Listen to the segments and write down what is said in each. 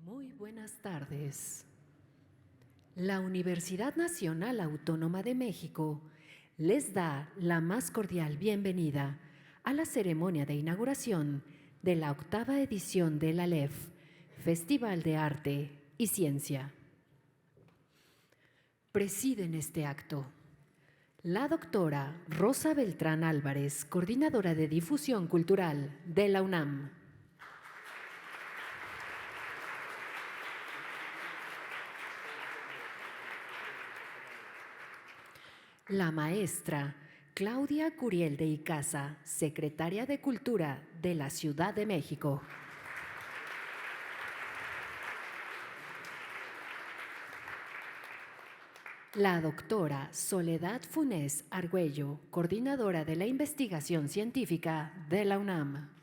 Muy buenas tardes. La Universidad Nacional Autónoma de México les da la más cordial bienvenida a la ceremonia de inauguración de la 8ª edición del ALEF, Festival de Arte y Ciencia. Presiden este acto la doctora Rosa Beltrán Álvarez, coordinadora de difusión cultural de la UNAM. La maestra Claudia Curiel de Icaza, secretaria de Cultura de la Ciudad de México. La doctora Soledad Funes Argüello, coordinadora de la investigación científica de la UNAM.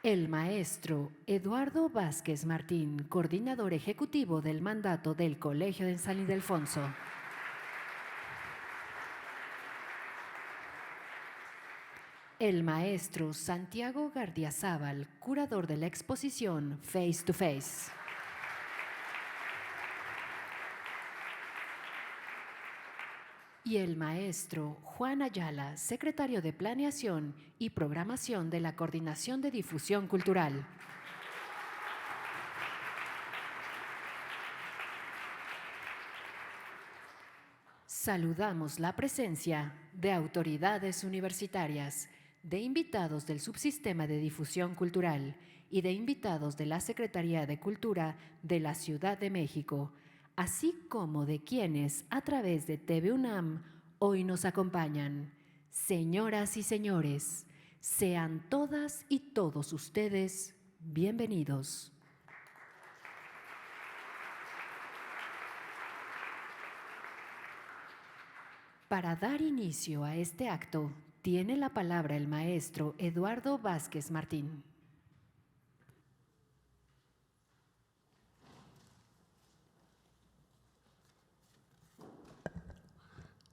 El maestro Eduardo Vázquez Martín, coordinador ejecutivo del mandato del Colegio de San Ildefonso. El maestro Santiago Gardiazabal, curador de la exposición Face to Face. Y el maestro Juan Ayala, secretario de Planeación y Programación de la Coordinación de Difusión Cultural. Saludamos la presencia de autoridades universitarias, de invitados del Subsistema de Difusión Cultural y de invitados de la Secretaría de Cultura de la Ciudad de México, así como de quienes a través de TV UNAM hoy nos acompañan. Señoras y señores, sean todas y todos ustedes bienvenidos. Para dar inicio a este acto, tiene la palabra el maestro Eduardo Vázquez Martín.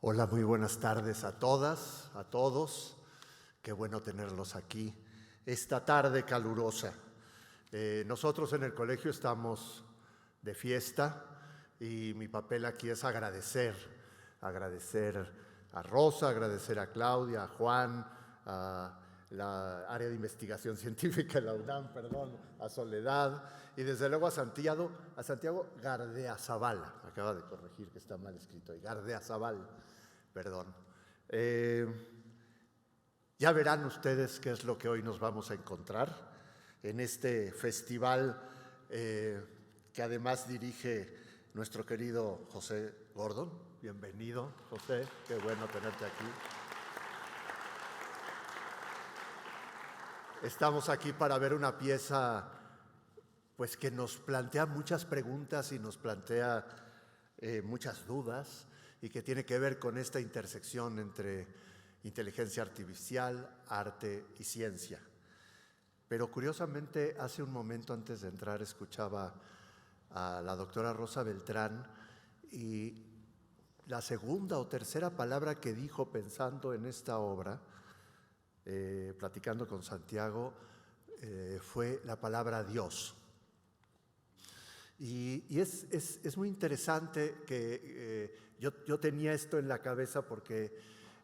Hola, muy buenas tardes a todas, a todos. Qué bueno tenerlos aquí esta tarde calurosa. Nosotros en el colegio estamos de fiesta y mi papel aquí es agradecer a Rosa, agradecer a Claudia, a Juan, a la área de investigación científica de la UNAM, a Soledad y desde luego a Santiago Gardiazabal. Me acaba de corregir que está mal escrito ahí, Gardiazabal. Ya verán ustedes qué es lo que hoy nos vamos a encontrar en este festival que además dirige nuestro querido José Gordon. Bienvenido, José, qué bueno tenerte aquí. Estamos aquí para ver una pieza pues, que nos plantea muchas preguntas y nos plantea muchas dudas, y que tiene que ver con esta intersección entre inteligencia artificial, arte y ciencia. Pero curiosamente, hace un momento antes de entrar escuchaba a la doctora Rosa Beltrán y la segunda o tercera palabra que dijo pensando en esta obra, platicando con Santiago, fue la palabra Dios. Y es muy interesante que yo tenía esto en la cabeza porque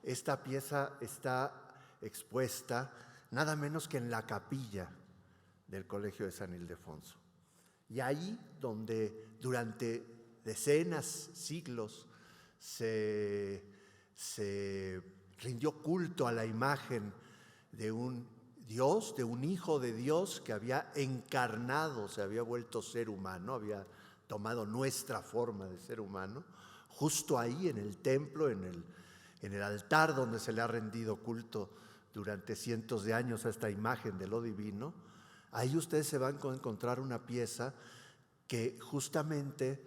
esta pieza está expuesta nada menos que en la capilla del Colegio de San Ildefonso. Y ahí donde durante decenas, siglos, se rindió culto a la imagen de un Dios, de un hijo de Dios que había encarnado, se había vuelto ser humano, había tomado nuestra forma de ser humano, justo ahí en el templo, en el altar donde se le ha rendido culto durante cientos de años a esta imagen de lo divino. Ahí ustedes se van a encontrar una pieza que justamente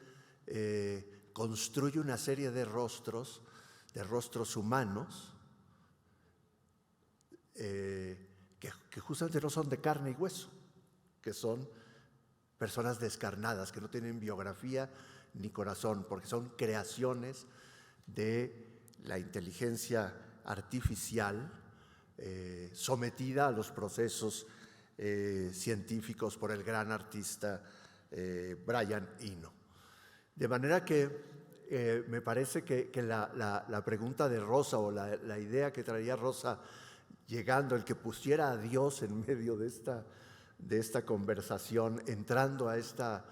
construye una serie de rostros humanos, que justamente no son de carne y hueso, que son personas descarnadas, que no tienen biografía ni corazón, porque son creaciones de la inteligencia artificial sometida a los procesos científicos por el gran artista Brian Eno. De manera que me parece que la pregunta de Rosa, o la idea que traía Rosa llegando, el que pusiera a Dios en medio de esta conversación, entrando a esta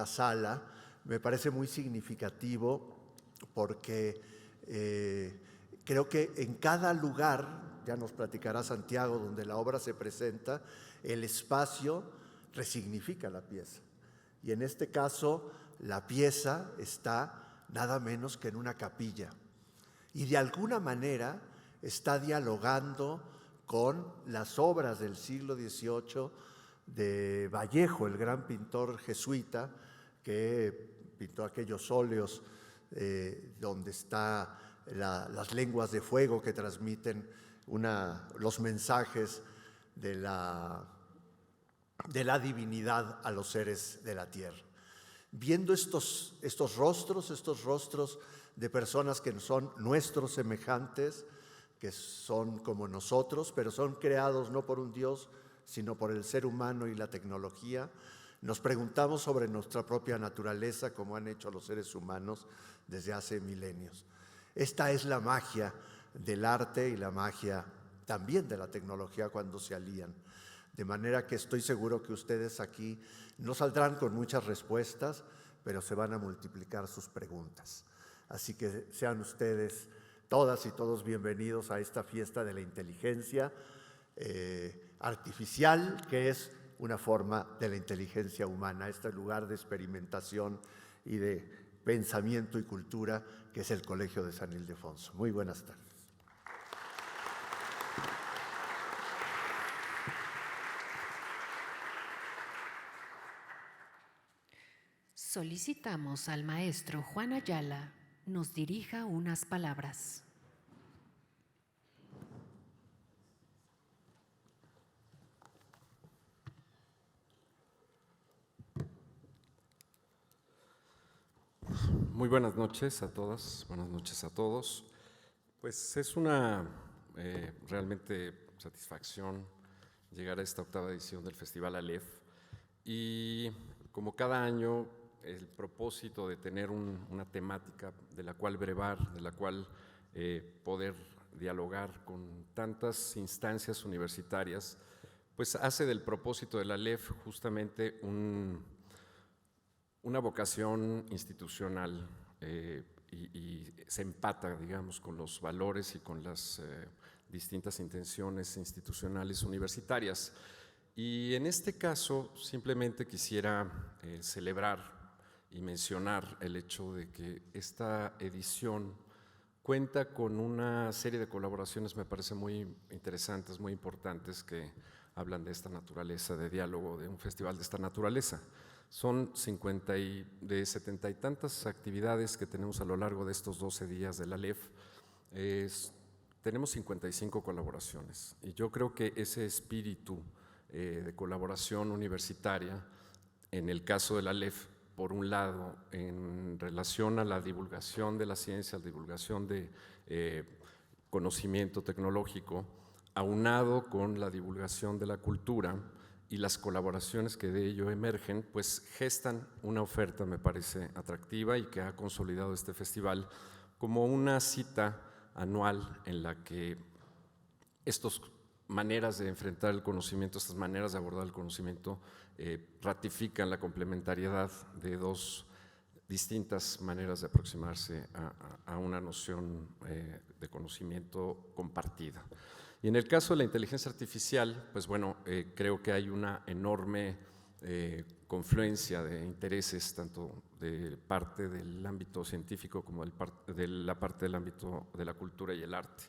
sala, me parece muy significativo, porque creo que en cada lugar, ya nos platicará Santiago, donde la obra se presenta, el espacio resignifica la pieza. Y en este caso, la pieza está nada menos que en una capilla. Y de alguna manera está dialogando con las obras del siglo XVIII de Vallejo, el gran pintor jesuita que pintó aquellos óleos donde están las lenguas de fuego que transmiten los mensajes de la divinidad a los seres de la tierra. Viendo estos rostros de personas que son nuestros semejantes, que son como nosotros, pero son creados no por un Dios, sino por el ser humano y la tecnología, nos preguntamos sobre nuestra propia naturaleza, como han hecho los seres humanos desde hace milenios. Esta es la magia del arte y la magia también de la tecnología cuando se alían. De manera que estoy seguro que ustedes aquí no saldrán con muchas respuestas, pero se van a multiplicar sus preguntas. Así que sean ustedes todas y todos bienvenidos a esta fiesta de la inteligencia artificial, que es una forma de la inteligencia humana, este lugar de experimentación y de pensamiento y cultura que es el Colegio de San Ildefonso. Muy buenas tardes. Solicitamos al maestro Juan Ayala nos dirija unas palabras. Muy buenas noches a todas, buenas noches a todos. Pues es una realmente satisfacción llegar a esta octava edición del Festival Aleph, y como cada año el propósito de tener una temática de la cual brevar, de la cual poder dialogar con tantas instancias universitarias, pues hace del propósito del Aleph justamente una vocación institucional y se empata, digamos, con los valores y con las distintas intenciones institucionales universitarias. Y en este caso simplemente quisiera celebrar y mencionar el hecho de que esta edición cuenta con una serie de colaboraciones, me parece muy interesantes, muy importantes, que hablan de esta naturaleza de diálogo, de un festival de esta naturaleza. Son 70 y tantas actividades que tenemos a lo largo de estos 12 días del Aleph. Tenemos 55 colaboraciones, y yo creo que ese espíritu de colaboración universitaria, en el caso del Aleph, por un lado, en relación a la divulgación de la ciencia, la divulgación de conocimiento tecnológico, aunado con la divulgación de la cultura y las colaboraciones que de ello emergen, pues gestan una oferta, me parece, atractiva, y que ha consolidado este festival como una cita anual en la que estas maneras de enfrentar el conocimiento, estas maneras de abordar el conocimiento, ratifican la complementariedad de dos distintas maneras de aproximarse a una noción de conocimiento compartida. Y en el caso de la inteligencia artificial, pues bueno, creo que hay una enorme confluencia de intereses, tanto de parte del ámbito científico como de la parte del ámbito de la cultura y el arte.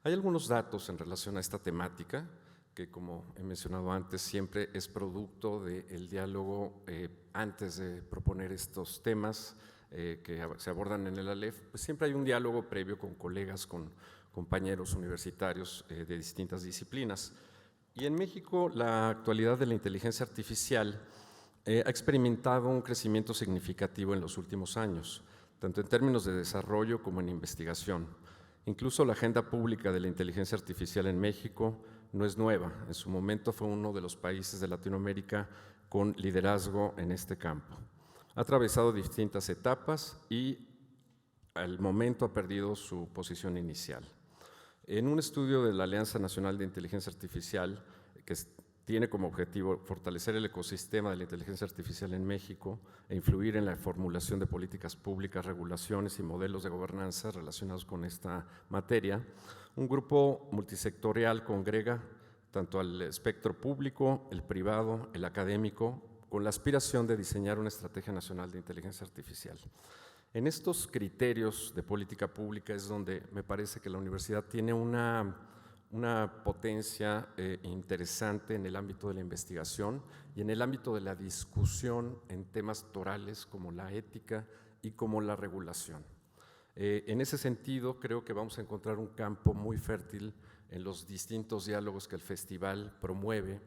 Hay algunos datos en relación a esta temática que, como he mencionado antes, siempre es producto del diálogo antes de proponer estos temas que se abordan en el Aleph. Pues siempre hay un diálogo previo con colegas, con compañeros universitarios de distintas disciplinas. Y en México, la actualidad de la inteligencia artificial ha experimentado un crecimiento significativo en los últimos años, tanto en términos de desarrollo como en investigación. Incluso la agenda pública de la inteligencia artificial en México no es nueva. En su momento fue uno de los países de Latinoamérica con liderazgo en este campo. Ha atravesado distintas etapas y al momento ha perdido su posición inicial. En un estudio de la Alianza Nacional de Inteligencia Artificial, que tiene como objetivo fortalecer el ecosistema de la inteligencia artificial en México e influir en la formulación de políticas públicas, regulaciones y modelos de gobernanza relacionados con esta materia, un grupo multisectorial congrega tanto al espectro público, el privado, el académico, con la aspiración de diseñar una estrategia nacional de inteligencia artificial. En estos criterios de política pública es donde me parece que la universidad tiene una potencia interesante en el ámbito de la investigación y en el ámbito de la discusión en temas torales como la ética y como la regulación. En ese sentido, creo que vamos a encontrar un campo muy fértil en los distintos diálogos que el festival promueve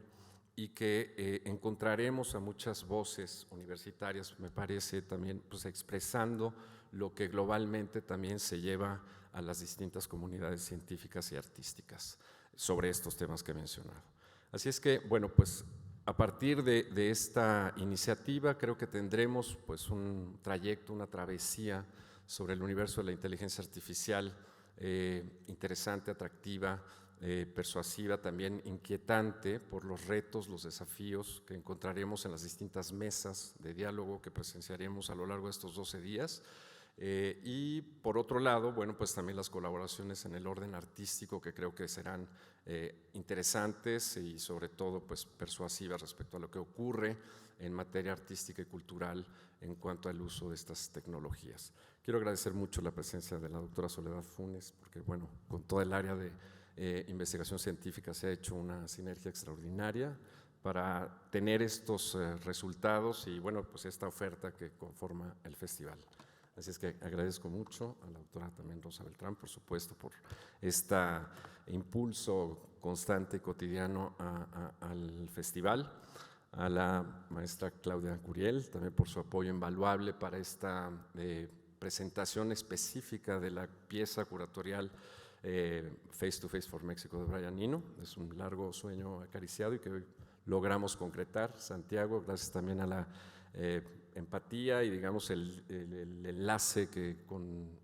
y que encontraremos a muchas voces universitarias, me parece, también pues, expresando lo que globalmente también se lleva a las distintas comunidades científicas y artísticas sobre estos temas que he mencionado. Así es que, bueno, pues a partir de esta iniciativa creo que tendremos pues un trayecto, una travesía sobre el universo de la inteligencia artificial interesante, atractiva, persuasiva, también inquietante por los retos, los desafíos que encontraremos en las distintas mesas de diálogo que presenciaremos a lo largo de estos 12 días. Y por otro lado, bueno, pues también las colaboraciones en el orden artístico que creo que serán interesantes y sobre todo pues persuasivas respecto a lo que ocurre en materia artística y cultural en cuanto al uso de estas tecnologías. Quiero agradecer mucho la presencia de la doctora Soledad Funes, porque bueno, con toda el área de investigación científica se ha hecho una sinergia extraordinaria para tener estos resultados y bueno, pues esta oferta que conforma el festival. Así es que agradezco mucho a la doctora también Rosa Beltrán, por supuesto, por este impulso constante y cotidiano al festival, a la maestra Claudia Curiel, también por su apoyo invaluable para esta presentación específica de la pieza curatorial Face to Face for Mexico de Brian Eno. Es un largo sueño acariciado y que hoy logramos concretar. Santiago, gracias también a la empatía y digamos el enlace que con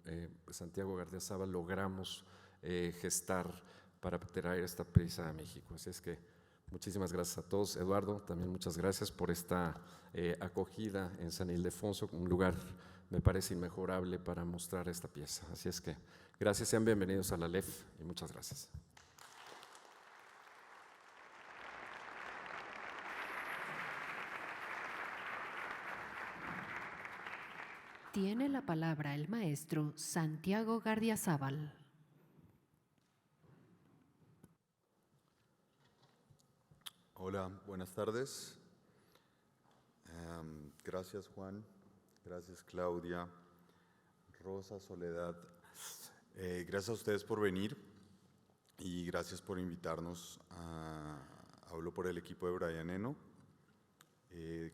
Santiago Gardiazabal logramos gestar para traer esta pieza a México. Así es que muchísimas gracias a todos. Eduardo, también muchas gracias por esta acogida en San Ildefonso, un lugar me parece inmejorable para mostrar esta pieza. Así es que gracias, sean bienvenidos a la LEF y muchas gracias. Tiene la palabra el maestro Santiago Gardiazabal. Hola, buenas tardes. Gracias Juan, gracias Claudia, Rosa, Soledad. Gracias a ustedes por venir y gracias por invitarnos. Hablo por el equipo de Brian Eno,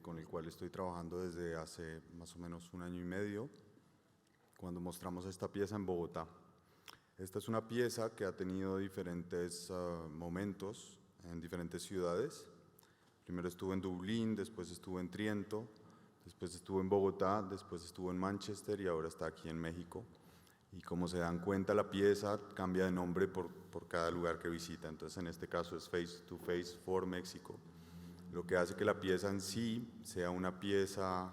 con el cual estoy trabajando desde hace más o menos 1 año y medio, cuando mostramos esta pieza en Bogotá. Esta es una pieza que ha tenido diferentes momentos en diferentes ciudades. Primero estuvo en Dublín, después estuvo en Triento, después estuvo en Bogotá, después estuvo en Manchester y ahora está aquí en México. Y como se dan cuenta, la pieza cambia de nombre por cada lugar que visita. Entonces, en este caso es Face to Face for México, lo que hace que la pieza en sí sea una pieza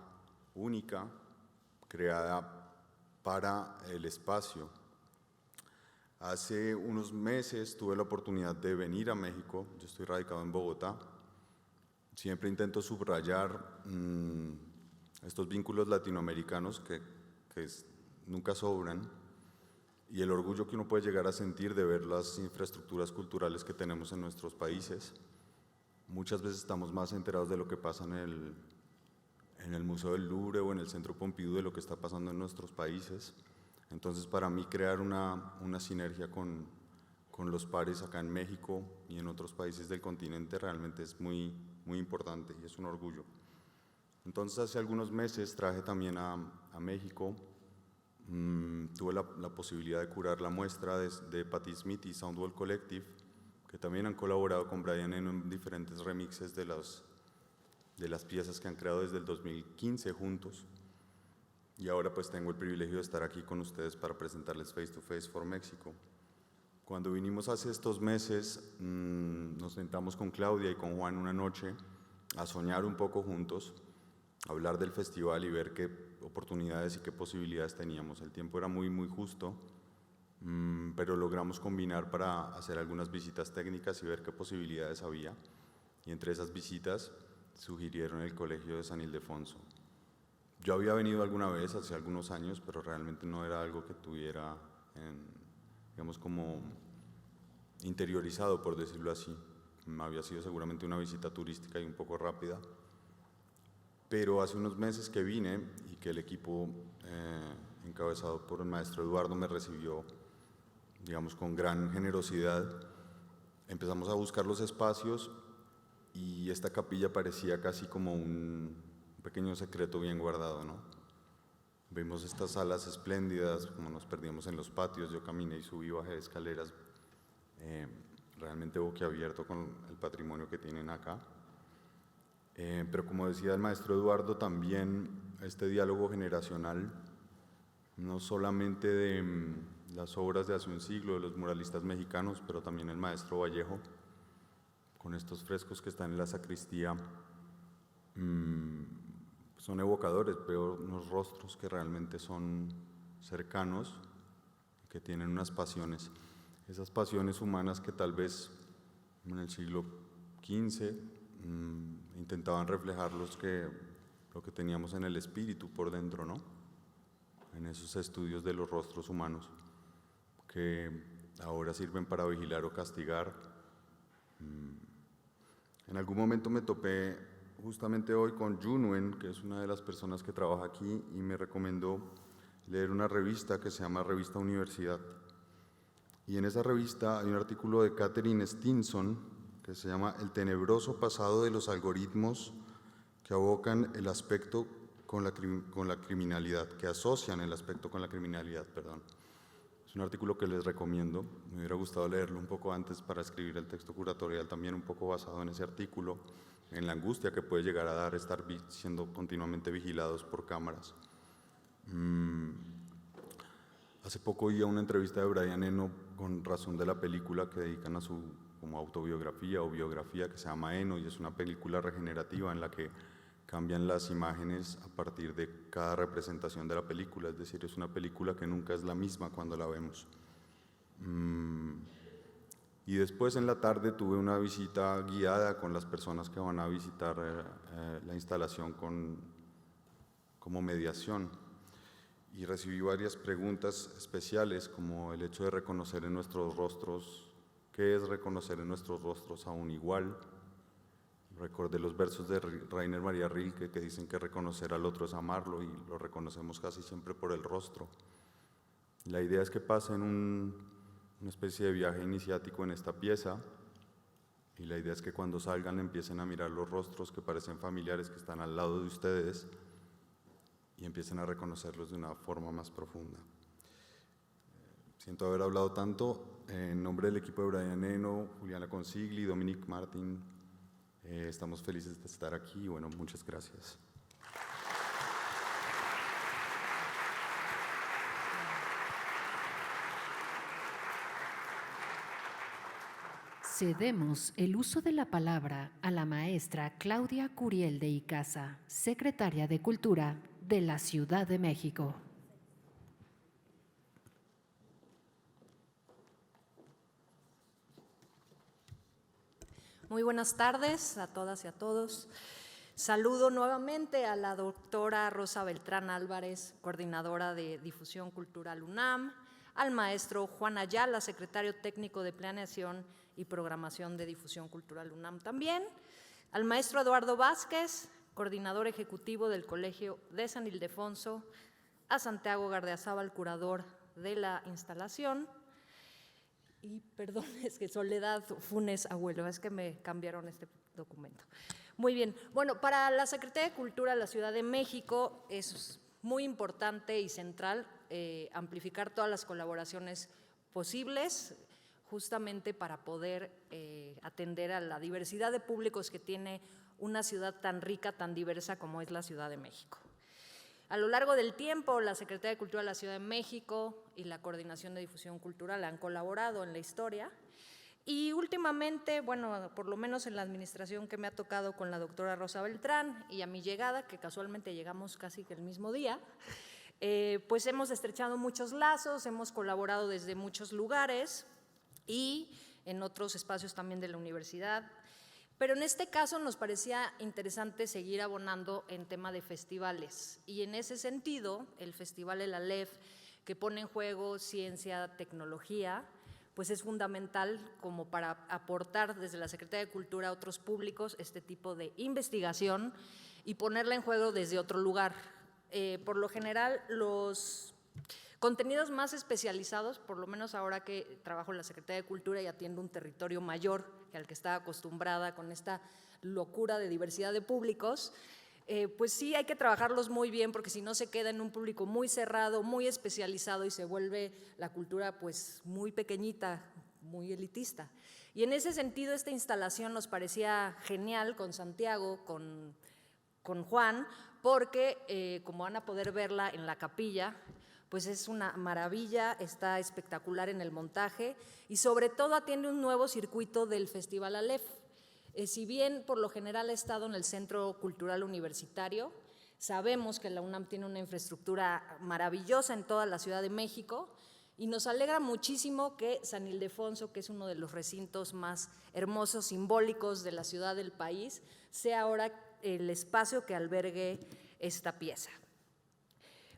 única, creada para el espacio. Hace unos meses tuve la oportunidad de venir a México, yo estoy radicado en Bogotá. Siempre intento subrayar estos vínculos latinoamericanos que nunca sobran y el orgullo que uno puede llegar a sentir de ver las infraestructuras culturales que tenemos en nuestros países. Muchas veces estamos más enterados de lo que pasa en el Museo del Louvre o en el Centro Pompidou de lo que está pasando en nuestros países. Entonces, para mí, crear una sinergia con los pares acá en México y en otros países del continente realmente es muy, muy importante y es un orgullo. Entonces, hace algunos meses traje también a México tuve la posibilidad de curar la muestra de Patti Smith y Soundwall Collective, que también han colaborado con Brian Eno en diferentes remixes de las piezas que han creado desde el 2015 juntos. Y ahora pues tengo el privilegio de estar aquí con ustedes para presentarles Face to Face for México. Cuando vinimos hace estos meses, nos sentamos con Claudia y con Juan una noche a soñar un poco juntos, a hablar del festival y ver qué oportunidades y qué posibilidades teníamos. El tiempo era muy, muy justo, pero logramos combinar para hacer algunas visitas técnicas y ver qué posibilidades había. Y entre esas visitas sugirieron el Colegio de San Ildefonso. Yo había venido alguna vez hace algunos años, pero realmente no era algo que tuviera, digamos, como interiorizado, por decirlo así. Había sido seguramente una visita turística y un poco rápida. Pero hace unos meses que vine y que el equipo encabezado por el maestro Eduardo me recibió, digamos, con gran generosidad, empezamos a buscar los espacios y esta capilla parecía casi como un pequeño secreto bien guardado, ¿no? Vimos estas salas espléndidas, como nos perdíamos en los patios, yo caminé y subí, bajé de escaleras, realmente boquiabierto con el patrimonio que tienen acá. Pero como decía el maestro Eduardo, también este diálogo generacional, no solamente de las obras de hace un siglo, de los muralistas mexicanos, pero también el maestro Vallejo, con estos frescos que están en la sacristía, son evocadores, veo unos rostros que realmente son cercanos, que tienen unas pasiones, esas pasiones humanas que tal vez en el siglo XV intentaban reflejar lo que teníamos en el espíritu por dentro, ¿no? En esos estudios de los rostros humanos, que ahora sirven para vigilar o castigar. En algún momento me topé justamente hoy con Junuen, que es una de las personas que trabaja aquí, y me recomendó leer una revista que se llama Revista Universidad. Y en esa revista hay un artículo de Catherine Stinson que se llama El tenebroso pasado de los algoritmos que abocan el aspecto con la criminalidad, que asocian el aspecto con la criminalidad, perdón. Es un artículo que les recomiendo, me hubiera gustado leerlo un poco antes para escribir el texto curatorial, también un poco basado en ese artículo, en la angustia que puede llegar a dar estar siendo continuamente vigilados por cámaras. Hace poco oí una entrevista de Brian Eno con razón de la película que dedican a su como autobiografía o biografía, que se llama Eno, y es una película regenerativa en la que cambian las imágenes a partir de cada representación de la película, es decir, es una película que nunca es la misma cuando la vemos. Y después en la tarde tuve una visita guiada con las personas que van a visitar la instalación como mediación, y recibí varias preguntas especiales, como el hecho de reconocer en nuestros rostros, ¿qué es reconocer en nuestros rostros a un igual? Recordé los versos de Rainer Maria Rilke que dicen que reconocer al otro es amarlo, y lo reconocemos casi siempre por el rostro. La idea es que pasen una especie de viaje iniciático en esta pieza, y la idea es que cuando salgan empiecen a mirar los rostros que parecen familiares, que están al lado de ustedes, y empiecen a reconocerlos de una forma más profunda. Siento haber hablado tanto. En nombre del equipo de Brian Eno, Juliana Consigli, Dominic Martin, estamos felices de estar aquí y bueno, muchas gracias. Cedemos el uso de la palabra a la maestra Claudia Curiel de Icaza, secretaria de Cultura de la Ciudad de México. Muy buenas tardes a todas y a todos. Saludo nuevamente a la doctora Rosa Beltrán Álvarez, coordinadora de Difusión Cultural UNAM, al maestro Juan Ayala, secretario técnico de Planeación y Programación de Difusión Cultural UNAM también, al maestro Eduardo Vázquez, coordinador ejecutivo del Colegio de San Ildefonso, a Santiago Gardeazabal, curador de la instalación, y perdón, es que Soledad Funes Abuelo, es que me cambiaron este documento. Muy bien, bueno, para la Secretaría de Cultura de la Ciudad de México es muy importante y central amplificar todas las colaboraciones posibles, justamente para poder atender a la diversidad de públicos que tiene una ciudad tan rica, tan diversa como es la Ciudad de México. A lo largo del tiempo, la Secretaría de Cultura de la Ciudad de México y la Coordinación de Difusión Cultural han colaborado en la historia. Y últimamente, bueno, por lo menos en la administración que me ha tocado con la doctora Rosa Beltrán y a mi llegada, que casualmente llegamos casi que el mismo día, pues hemos estrechado muchos lazos, hemos colaborado desde muchos lugares y en otros espacios también de la universidad. Pero en este caso nos parecía interesante seguir abonando en tema de festivales. Y en ese sentido, el Festival El Aleph, que pone en juego ciencia, tecnología, pues es fundamental como para aportar desde la Secretaría de Cultura a otros públicos este tipo de investigación y ponerla en juego desde otro lugar. Por lo general, los contenidos más especializados, por lo menos ahora que trabajo en la Secretaría de Cultura y atiendo un territorio mayor que al que estaba acostumbrada con esta locura de diversidad de públicos, pues sí hay que trabajarlos muy bien, porque si no se queda en un público muy cerrado, muy especializado y se vuelve la cultura pues muy pequeñita, muy elitista. Y en ese sentido esta instalación nos parecía genial con Santiago, con Juan, porque como van a poder verla en la capilla, pues es una maravilla, está espectacular en el montaje y sobre todo atiende un nuevo circuito del Festival Aleph. Si bien por lo general ha estado en el Centro Cultural Universitario, sabemos que la UNAM tiene una infraestructura maravillosa en toda la Ciudad de México y nos alegra muchísimo que San Ildefonso, que es uno de los recintos más hermosos, simbólicos de la ciudad del país, sea ahora el espacio que albergue esta pieza.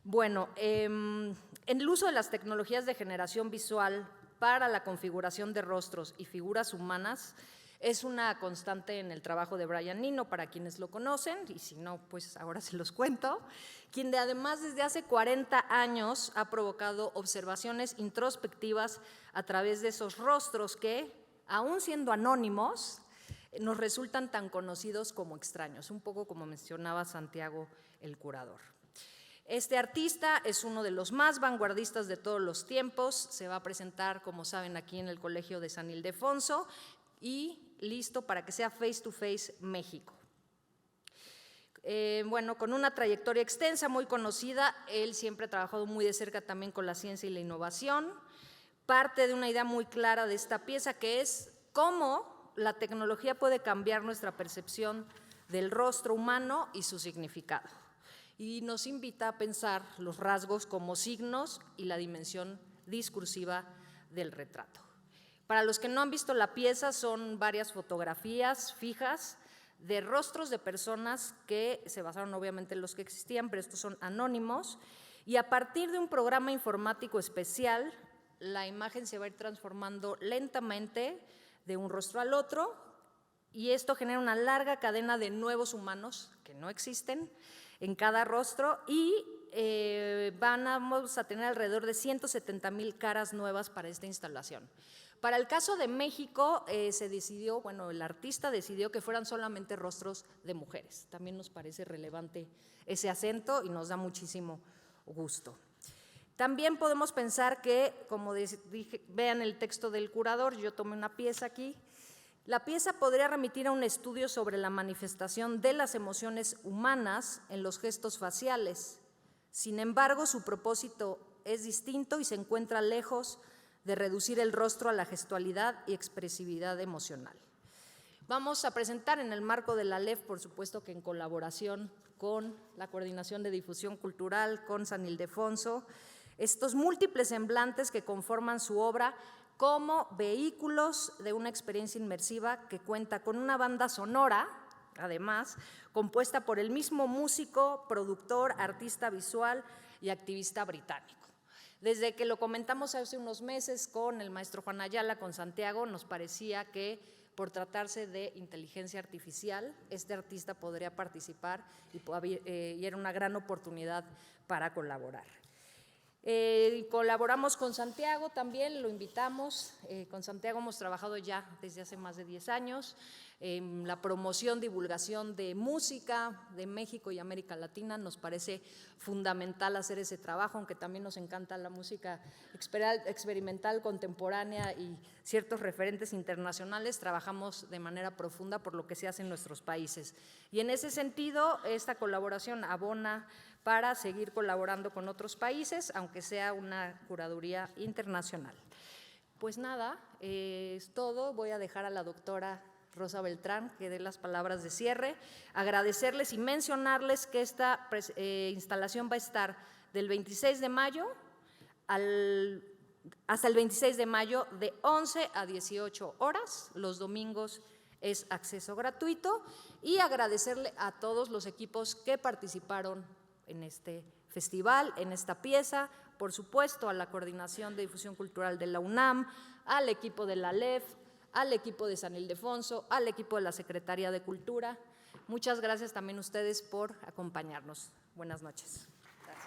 Bueno, en el uso de las tecnologías de generación visual para la configuración de rostros y figuras humanas es una constante en el trabajo de Brian Eno, para quienes lo conocen, y si no, pues ahora se los cuento, quien además desde hace 40 años ha provocado observaciones introspectivas a través de esos rostros que, aún siendo anónimos, nos resultan tan conocidos como extraños, un poco como mencionaba Santiago, el curador. Este artista es uno de los más vanguardistas de todos los tiempos, se va a presentar, como saben, aquí en el Colegio de San Ildefonso y listo para que sea Face to Face México. Bueno, con una trayectoria extensa, muy conocida, él siempre ha trabajado muy de cerca también con la ciencia y la innovación, parte de una idea muy clara de esta pieza que es cómo la tecnología puede cambiar nuestra percepción del rostro humano y su significado. Y nos invita a pensar los rasgos como signos y la dimensión discursiva del retrato. Para los que no han visto la pieza, son varias fotografías fijas de rostros de personas que se basaron obviamente en los que existían, pero estos son anónimos, y a partir de un programa informático especial, la imagen se va a ir transformando lentamente de un rostro al otro, y esto genera una larga cadena de nuevos humanos que no existen en cada rostro y vamos a tener alrededor de 170,000 caras nuevas para esta instalación. Para el caso de México se decidió, bueno, el artista decidió que fueran solamente rostros de mujeres. También nos parece relevante ese acento y nos da muchísimo gusto. También podemos pensar que, como dije, vean el texto del curador, yo tomé una pieza aquí. La pieza podría remitir a un estudio sobre la manifestación de las emociones humanas en los gestos faciales. Sin embargo, su propósito es distinto y se encuentra lejos de reducir el rostro a la gestualidad y expresividad emocional. Vamos a presentar en el marco de la Aleph, por supuesto que en colaboración con la Coordinación de Difusión Cultural, con San Ildefonso, estos múltiples semblantes que conforman su obra como vehículos de una experiencia inmersiva que cuenta con una banda sonora, además, compuesta por el mismo músico, productor, artista visual y activista británico. Desde que lo comentamos hace unos meses con el maestro Juan Ayala, con Santiago, nos parecía que por tratarse de inteligencia artificial, este artista podría participar y era una gran oportunidad para colaborar. Colaboramos con Santiago también, lo invitamos. Con Santiago hemos trabajado ya desde hace más de 10 años en la promoción, divulgación de música de México y América Latina. Nos parece fundamental hacer ese trabajo, aunque también nos encanta la música experimental, contemporánea y ciertos referentes internacionales. Trabajamos de manera profunda por lo que se hace en nuestros países. Y en ese sentido, esta colaboración abona para seguir colaborando con otros países, aunque sea una curaduría internacional. Pues nada, es todo. Voy a dejar a la doctora Rosa Beltrán que dé las palabras de cierre, agradecerles y mencionarles que esta instalación va a estar del 26 de mayo hasta el 26 de mayo de 11 a 18 horas, los domingos es acceso gratuito, y agradecerle a todos los equipos que participaron en este festival, en esta pieza, por supuesto a la Coordinación de Difusión Cultural de la UNAM, al equipo de la LEF, al equipo de San Ildefonso, al equipo de la Secretaría de Cultura. Muchas gracias también a ustedes por acompañarnos. Buenas noches. Gracias.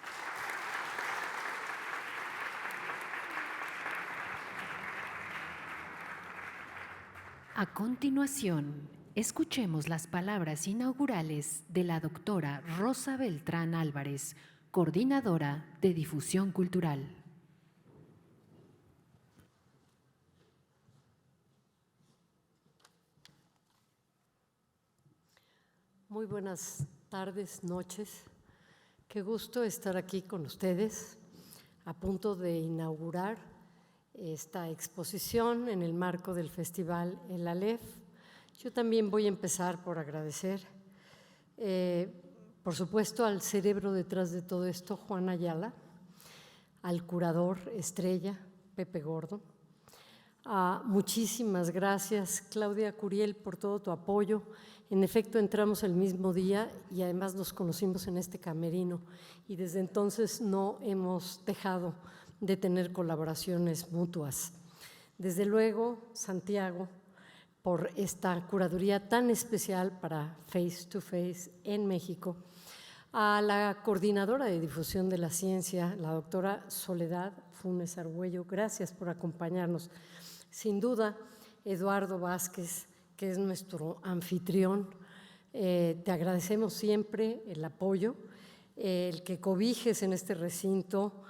A continuación, escuchemos las palabras inaugurales de la doctora Rosa Beltrán Álvarez, coordinadora de Difusión Cultural. Muy buenas tardes, noches. Qué gusto estar aquí con ustedes, a punto de inaugurar esta exposición en el marco del Festival El Aleph. Yo también voy a empezar por agradecer, por supuesto, al cerebro detrás de todo esto, Juan Ayala, al curador estrella, Pepe Gordo. Muchísimas gracias, Claudia Curiel, por todo tu apoyo. En efecto, entramos el mismo día y además nos conocimos en este camerino y desde entonces no hemos dejado de tener colaboraciones mutuas. Desde luego, Santiago, por esta curaduría tan especial para Face to Face en México, a la coordinadora de difusión de la ciencia, la doctora Soledad Funes Argüello, gracias por acompañarnos. Sin duda, Eduardo Vázquez, que es nuestro anfitrión, te agradecemos siempre el apoyo, el que cobijes en este recinto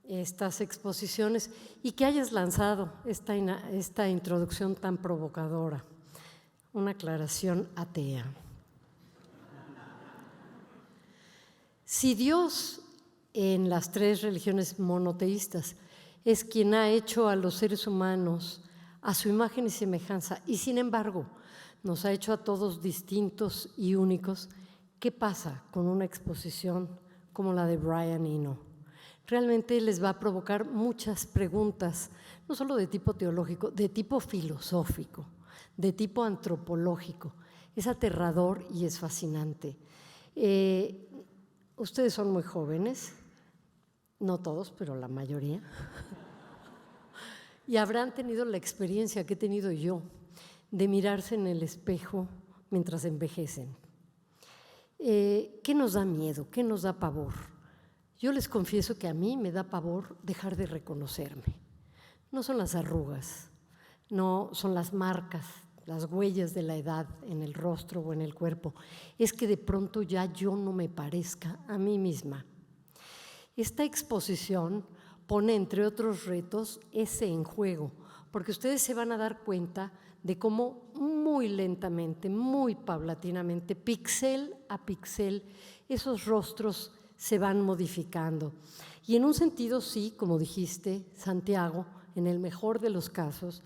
estas exposiciones y que hayas lanzado esta introducción tan provocadora, una aclaración atea. Si Dios en las tres religiones monoteístas es quien ha hecho a los seres humanos a su imagen y semejanza y sin embargo nos ha hecho a todos distintos y únicos, ¿qué pasa con una exposición como la de Brian Eno? Realmente les va a provocar muchas preguntas, no solo de tipo teológico, de tipo filosófico, de tipo antropológico. Es aterrador y es fascinante. Ustedes son muy jóvenes, no todos, pero la mayoría, y habrán tenido la experiencia que he tenido yo de mirarse en el espejo mientras envejecen. ¿Qué nos da miedo? ¿Qué nos da pavor? Yo les confieso que a mí me da pavor dejar de reconocerme. No son las arrugas, no son las marcas, las huellas de la edad en el rostro o en el cuerpo. Es que de pronto ya yo no me parezca a mí misma. Esta exposición pone, entre otros retos, ese en juego, porque ustedes se van a dar cuenta de cómo muy lentamente, muy paulatinamente, píxel a píxel, esos rostros se van modificando. Y en un sentido sí, como dijiste, Santiago, en el mejor de los casos,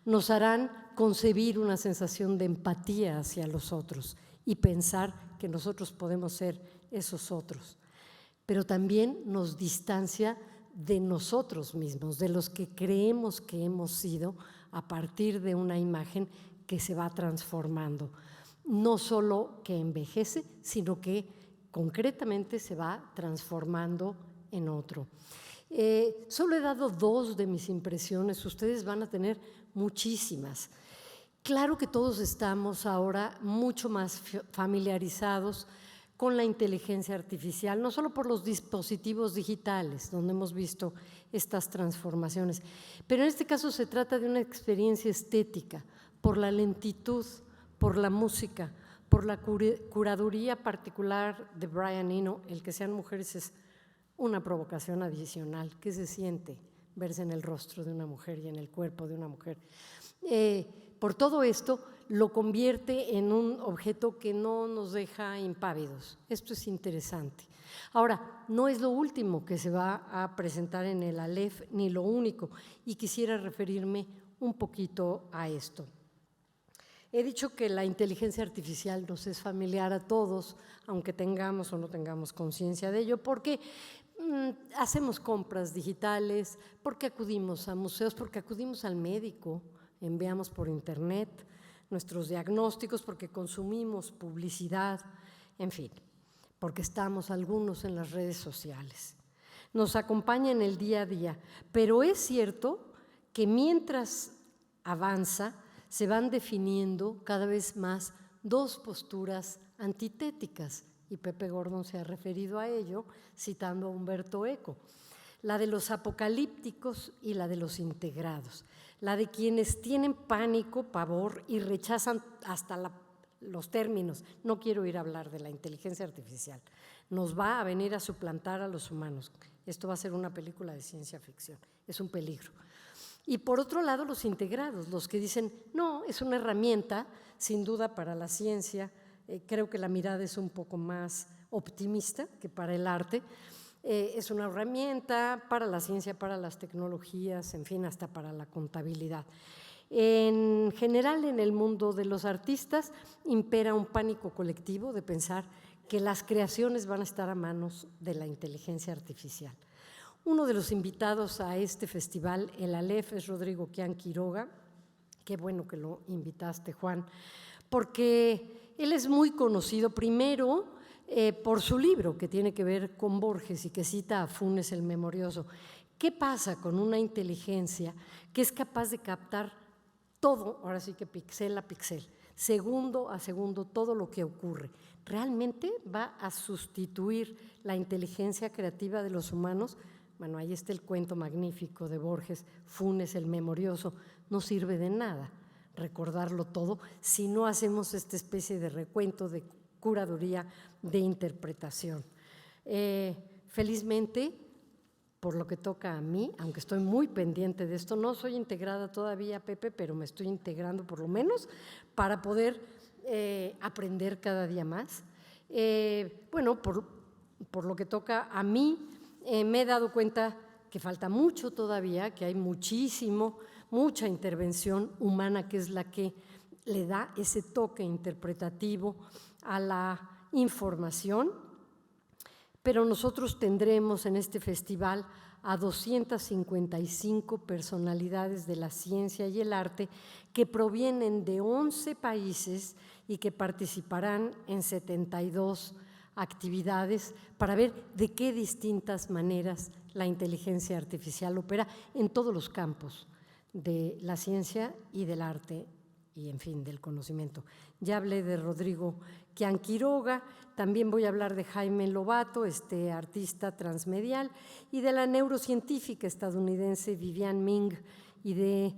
nos harán concebir una sensación de empatía hacia los otros y pensar que nosotros podemos ser esos otros. Pero también nos distancia de nosotros mismos, de los que creemos que hemos sido a partir de una imagen que se va transformando. No solo que envejece, sino que concretamente se va transformando en otro. Solo he dado 2 de mis impresiones, ustedes van a tener muchísimas. Claro que todos estamos ahora mucho más familiarizados con la inteligencia artificial, no solo por los dispositivos digitales, donde hemos visto estas transformaciones, pero en este caso se trata de una experiencia estética, por la lentitud, por la música, por la curaduría particular de Brian Eno. El que sean mujeres es una provocación adicional. ¿Qué se siente verse en el rostro de una mujer y en el cuerpo de una mujer? Por todo esto, lo convierte en un objeto que no nos deja impávidos. Esto es interesante. Ahora, no es lo último que se va a presentar en el Aleph, ni lo único, y quisiera referirme un poquito a esto. He dicho que la inteligencia artificial nos es familiar a todos, aunque tengamos o no tengamos conciencia de ello, porque hacemos compras digitales, porque acudimos a museos, porque acudimos al médico, enviamos por internet nuestros diagnósticos, porque consumimos publicidad, en fin, porque estamos algunos en las redes sociales. Nos acompaña en el día a día, pero es cierto que mientras avanza, se van definiendo cada vez más dos posturas antitéticas, y Pepe Gordon se ha referido a ello citando a Humberto Eco, la de los apocalípticos y la de los integrados, la de quienes tienen pánico, pavor y rechazan hasta los términos. No quiero ir a hablar de la inteligencia artificial, nos va a venir a suplantar a los humanos. Esto va a ser una película de ciencia ficción, es un peligro. Y por otro lado, los integrados, los que dicen, no, es una herramienta, sin duda, para la ciencia. Creo que la mirada es un poco más optimista que para el arte. Es una herramienta para la ciencia, para las tecnologías, en fin, hasta para la contabilidad. En general, en el mundo de los artistas, impera un pánico colectivo de pensar que las creaciones van a estar a manos de la inteligencia artificial. Uno de los invitados a este festival, el Aleph, es Rodrigo Quián Quiroga. Qué bueno que lo invitaste, Juan, porque él es muy conocido primero por su libro que tiene que ver con Borges y que cita a Funes el Memorioso. ¿Qué pasa con una inteligencia que es capaz de captar todo, ahora sí que píxel a píxel, segundo a segundo, todo lo que ocurre? ¿Realmente va a sustituir la inteligencia creativa de los humanos? Bueno, ahí está el cuento magnífico de Borges, Funes el Memorioso. No sirve de nada recordarlo todo si no hacemos esta especie de recuento, de curaduría, de interpretación. Felizmente, por lo que toca a mí, aunque estoy muy pendiente de esto, no soy integrada todavía, Pepe, pero me estoy integrando por lo menos para poder aprender cada día más. Bueno, por lo que toca a mí, me he dado cuenta que falta mucho todavía, que hay mucha intervención humana que es la que le da ese toque interpretativo a la información, pero nosotros tendremos en este festival a 255 personalidades de la ciencia y el arte que provienen de 11 países y que participarán en 72 actividades para ver de qué distintas maneras la inteligencia artificial opera en todos los campos de la ciencia y del arte y, en fin, del conocimiento. Ya hablé de Rodrigo Quián Quiroga, también voy a hablar de Jaime Lobato, este artista transmedial, y de la neurocientífica estadounidense Viviane Ming, y de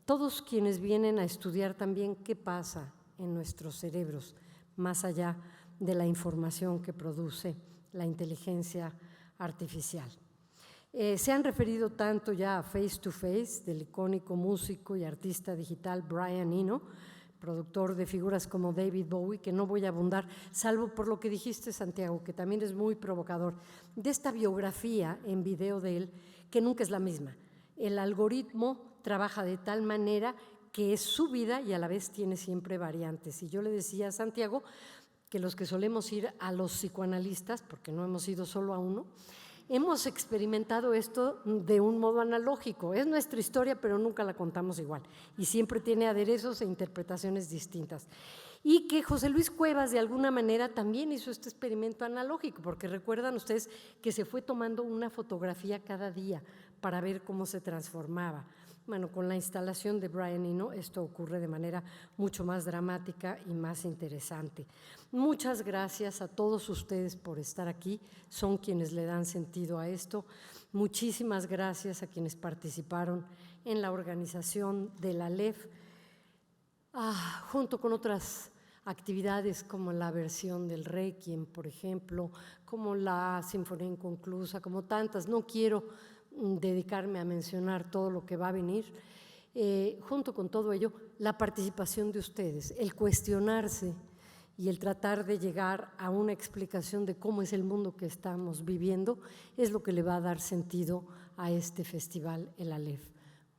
todos quienes vienen a estudiar también qué pasa en nuestros cerebros, más allá de la información que produce la inteligencia artificial. Se han referido tanto ya a Face to Face, del icónico músico y artista digital Brian Eno, productor de figuras como David Bowie, que no voy a abundar, salvo por lo que dijiste, Santiago, que también es muy provocador, de esta biografía en video de él, que nunca es la misma. El algoritmo trabaja de tal manera que es su vida y a la vez tiene siempre variantes. Y yo le decía a Santiago que los que solemos ir a los psicoanalistas, porque no hemos ido solo a uno, hemos experimentado esto de un modo analógico. Es nuestra historia, pero nunca la contamos igual. Y siempre tiene aderezos e interpretaciones distintas. Y que José Luis Cuevas de alguna manera también hizo este experimento analógico, porque recuerdan ustedes que se fue tomando una fotografía cada día para ver cómo se transformaba. Bueno, con la instalación de Brian Eno esto ocurre de manera mucho más dramática y más interesante. Muchas gracias a todos ustedes por estar aquí, son quienes le dan sentido a esto. Muchísimas gracias a quienes participaron en la organización de la LEF, junto con otras actividades como la versión del Requiem, por ejemplo, como la Sinfonía Inconclusa, como tantas. No quiero dedicarme a mencionar todo lo que va a venir. Junto con todo ello, la participación de ustedes, el cuestionarse y el tratar de llegar a una explicación de cómo es el mundo que estamos viviendo, es lo que le va a dar sentido a este festival, el ALEF.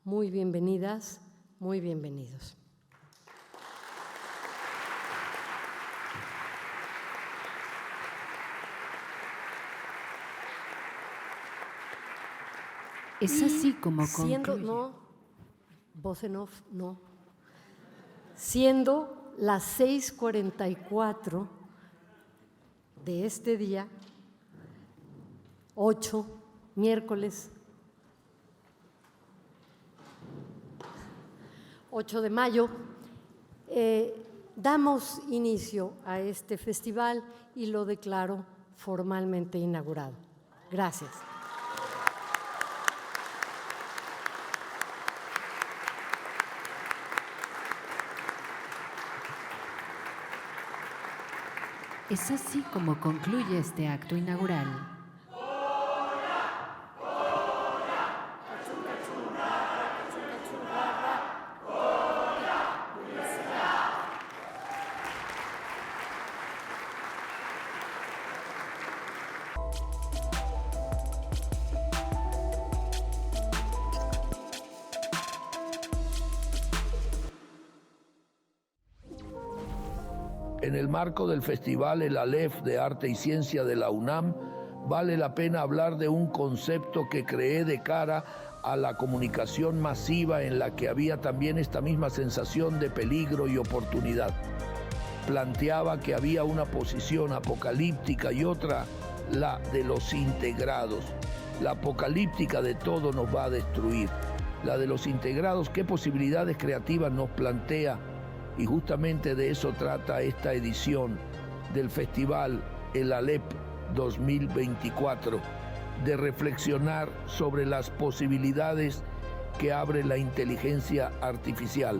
Muy bienvenidas, muy bienvenidos. Es así como concluye. No, voz en off, no. Siendo las 6:44 de este día, 8, miércoles 8 de mayo, damos inicio a este festival y lo declaro formalmente inaugurado. Gracias. Es así como concluye este acto inaugural. En el marco del Festival El ALEF de Arte y Ciencia de la UNAM, vale la pena hablar de un concepto que creé de cara a la comunicación masiva en la que había también esta misma sensación de peligro y oportunidad. Planteaba que había una posición apocalíptica y otra, la de los integrados. La apocalíptica de todo nos va a destruir. La de los integrados, ¿qué posibilidades creativas nos plantea? Y justamente de eso trata esta edición del Festival El ALEF 2024, de reflexionar sobre las posibilidades que abre la inteligencia artificial.